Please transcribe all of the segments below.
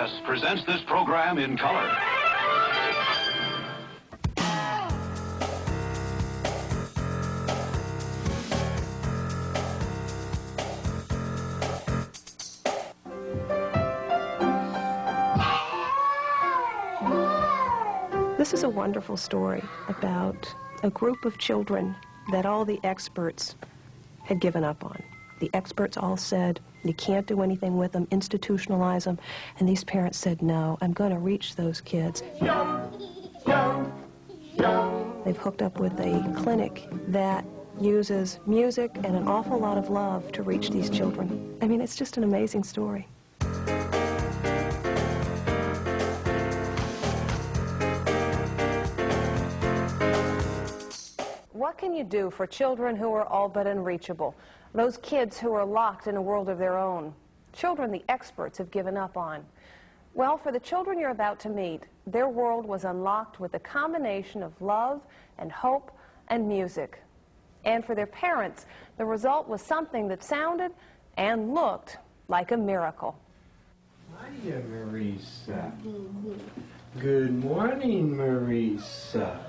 PBS presents this program in color. This is a wonderful story about a group of children that all the experts had given up on. The experts all said, you can't do anything with them, institutionalize them. And these parents said, no, I'm going to reach those kids. They've hooked up with a clinic that uses music and an awful lot of love to reach these children. I mean, it's just an amazing story. What can you do for children who are all but unreachable? Those kids who are locked in a world of their own. Children the experts have given up on. Well, for the children you're about to meet, their world was unlocked with a combination of love and hope and music. And for their parents, the result was something that sounded and looked like a miracle. Hiya, Marisa. Good morning, Marisa.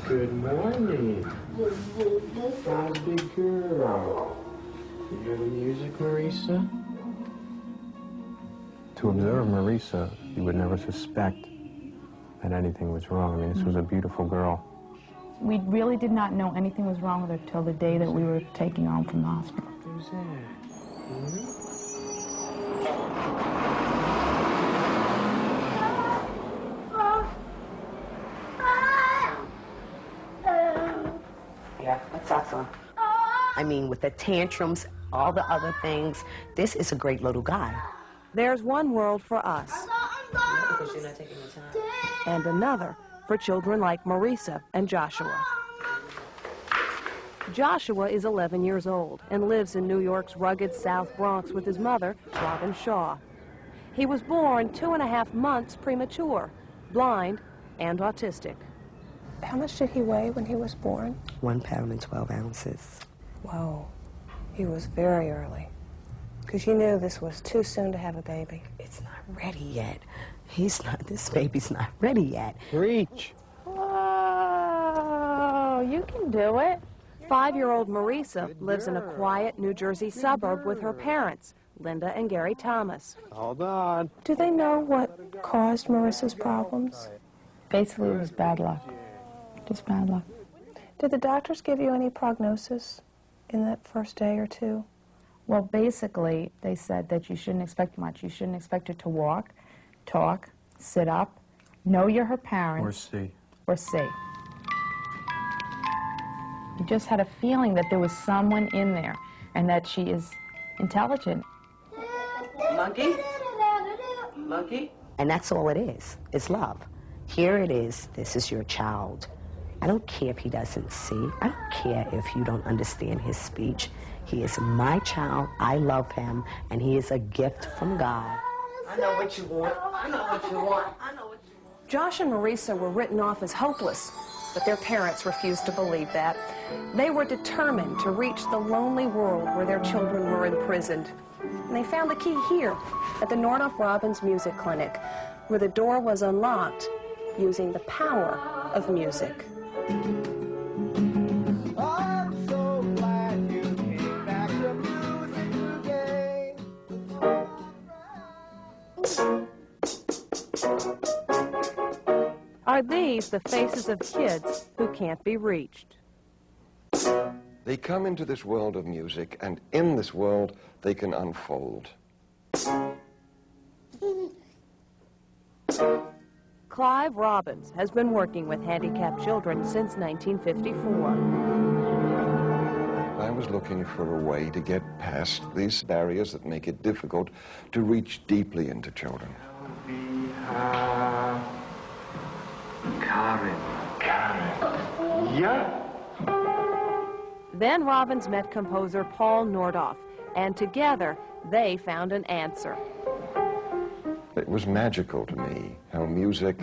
Good morning. How's big girl? You hear the music, Marisa? To observe Marisa, you would never suspect that anything was wrong. I mean, this was a beautiful girl. We really did not know anything was wrong with her till the day that we were taking her home from the hospital. Who's that? Yeah, that's awesome. I mean, with the tantrums, all the other things, this is a great little guy. There's one world for us. Because you're not taking your time. And another for children like Marisa and Joshua. Joshua is 11 years old and lives in New York's rugged South Bronx with his mother, Robin Shaw. He was born 2.5 months premature, blind, and autistic. How much did he weigh when he was born? 1 pound and 12 ounces. Whoa, he was very early. Because you knew this was too soon to have a baby. It's not ready yet. This baby's not ready yet. Reach! Whoa, you can do it. 5-year-old Marisa lives in a quiet New Jersey suburb with her parents, Linda and Gary Thomas. Hold on. Do they know what caused Marissa's problems? Basically, it was bad luck. Just bad luck. Did the doctors give you any prognosis in that first day or two? Well, basically, they said that you shouldn't expect much. You shouldn't expect her to walk, talk, sit up, know you're her parents. Or see. Or see. You just had a feeling that there was someone in there and that she is intelligent. Monkey? Monkey? And that's all it is. It's love. Here it is. This is your child. I don't care if he doesn't see. I don't care if you don't understand his speech. He is my child. I love him, and he is a gift from God. I know what you want. I know what you want. I know what you want. Josh and Marisa were written off as hopeless, but their parents refused to believe that. They were determined to reach the lonely world where their children were imprisoned. And they found the key here at the Nordoff-Robbins Music Clinic, where the door was unlocked using the power of music. I'm so glad you came back to music again. Are these the faces of kids who can't be reached? They come into this world of music, and in this world, they can unfold. Clive Robbins has been working with handicapped children since 1954. I was looking for a way to get past these barriers that make it difficult to reach deeply into children. Karen. Yeah? Then Robbins met composer Paul Nordoff, and together they found an answer. It was magical to me how music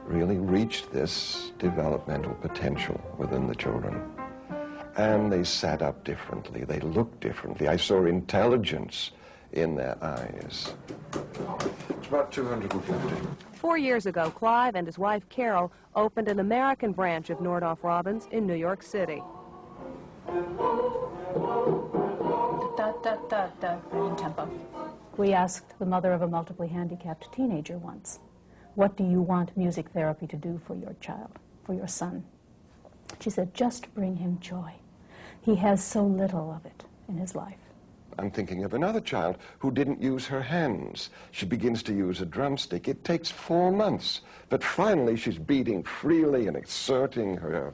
really reached this developmental potential within the children. And they sat up differently, they looked differently. I saw intelligence in their eyes. It's about 250. 4 years ago, Clive and his wife Carol opened an American branch of Nordoff-Robbins in New York City. In tempo. We asked the mother of a multiply handicapped teenager once, what do you want music therapy to do for your child, for your son? She said, just bring him joy. He has so little of it in his life. I'm thinking of another child who didn't use her hands. She begins to use a drumstick. It takes 4 months, but finally she's beating freely and exerting her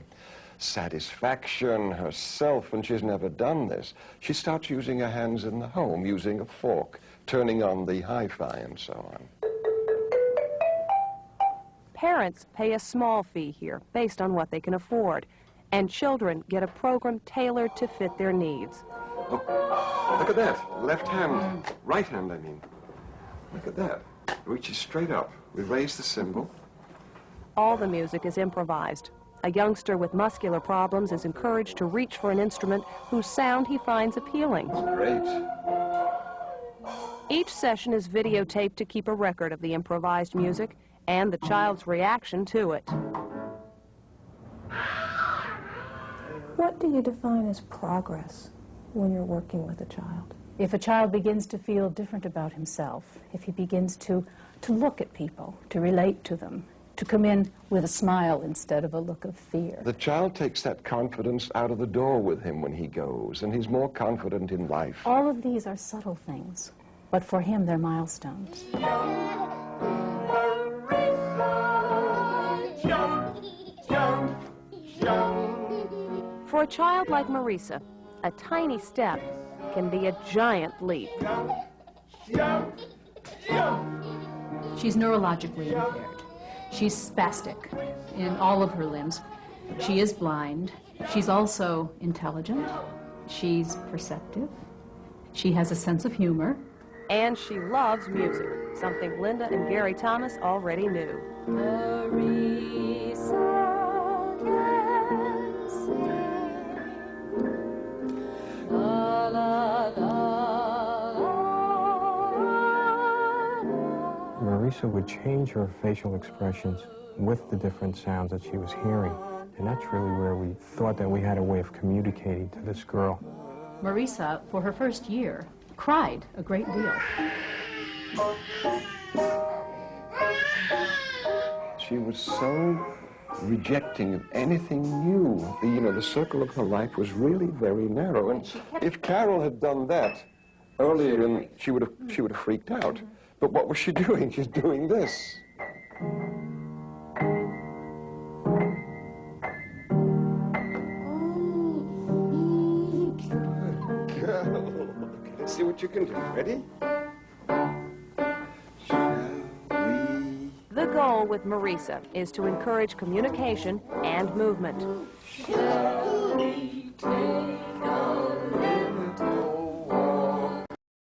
satisfaction, herself, and she's never done this. She starts using her hands in the home, using a fork, turning on the hi-fi and so on. Parents pay a small fee here based on what they can afford, and children get a program tailored to fit their needs. Oh, look at that. Left hand. Right hand, I mean. Look at that. It reaches straight up. We raise the cymbal. All the music is improvised. A youngster with muscular problems is encouraged to reach for an instrument whose sound he finds appealing. Great. Each session is videotaped to keep a record of the improvised music and the child's reaction to it. What do you define as progress when you're working with a child? If a child begins to feel different about himself, if he begins to look at people, to relate to them, to come in with a smile instead of a look of fear. The child takes that confidence out of the door with him when he goes, and he's more confident in life. All of these are subtle things, but for him they're milestones. For a child like Marisa, a tiny step can be a giant leap. She's neurologically impaired. She's spastic in all of her limbs. She is blind. She's also intelligent. She's perceptive. She has a sense of humor. And she loves music, something Linda and Gary Thomas already knew. Marisa would change her facial expressions with the different sounds that she was hearing. And that's really where we thought that we had a way of communicating to this girl. Marisa, for her first year, cried a great deal. She was so rejecting of anything new. The circle of her life was really very narrow. And if Carol had done that earlier, she would have freaked out. But what was she doing? She's doing this. Good girl. Okay, let's see what you can do. Ready? The goal with Marisa is to encourage communication and movement. Shall we take